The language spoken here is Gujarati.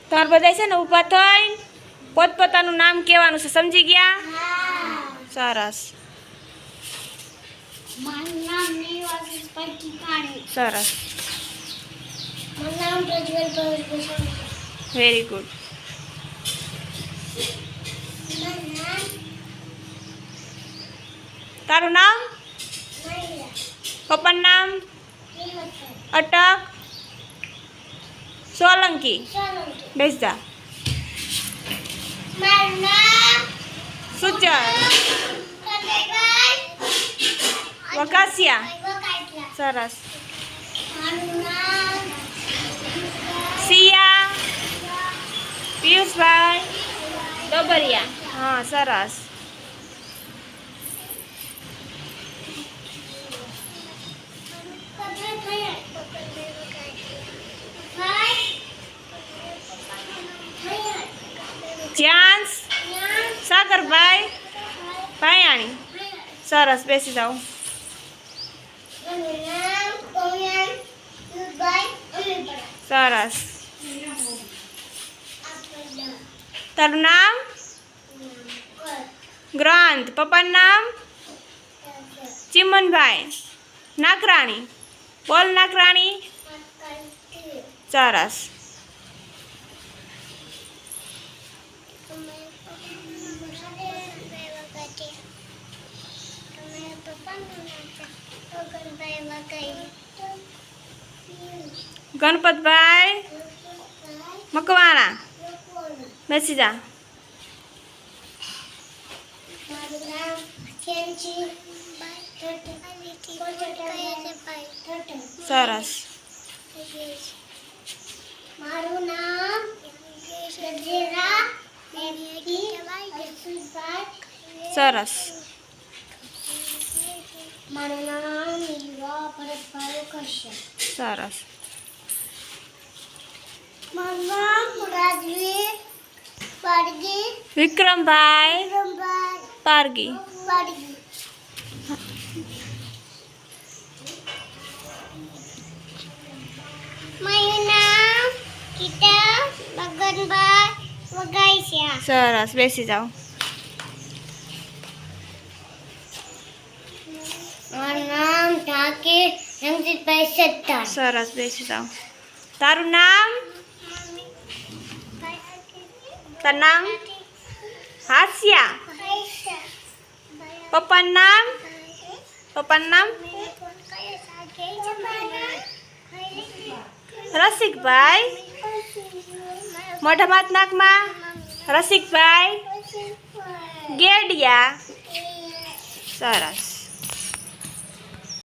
તમારે બધા છે ને ઊભા થઈને પોતપોતાનું નામ કહેવાનું છે, સમજી ગયા? સરસ. મારું નામ નિવાસિસ પટીકાણી. સરસ. મારું નામ પ્રજ્વલ ભરત. Very good. મારું નામ તારું નામ? મહિલા. પપ્પાનું નામ? હિંમતભાઈ. અટક સોલંકી. સોલંકી. બેસ જા. મારું નામ સુચર કનૈયાભાઈ વકાસિયા. વકાટલા. સરસ. મારું નામ સિયા પિયુષભાઈ ડોબરિયા. હા, સરસ. જ્યાંશ સાગરભાઈ ભાયાણી. સરસ, બેસી જાઓ. સરસ. તારું નામ? ગ્રંથ. પપ્પાનું નામ? ચિમનભાઈ નાકરાણી. બોલ નાકરાણી. સરસ. ગણપતભાઈ મકવાણા. બેસી જા. સરસ. મારું નામ સરસ. મારું નામ યુવા ભરતભાઈ કશ્યપ. સરસ. મારું નામ રાજવીર પારગી. વિક્રમભાઈ વિક્રમભાઈ પારગી. પારગી. મારું નામ ગીતા લગનભાઈ વગાઈસિયા. સરસ, બેસી જાઓ. મારું નામ ઠાકીર રમજીતભાઈ સત્તાર. સરસ, બેસી જાઓ. તારું નામ? તારું નામ? હાસ્યા. પપ્પાનું નામ? પપ્પાનું નામ? રસિકભાઈ. મોઢા માત નાકમાં. રસિકભાઈ ગેડિયા. સરસ.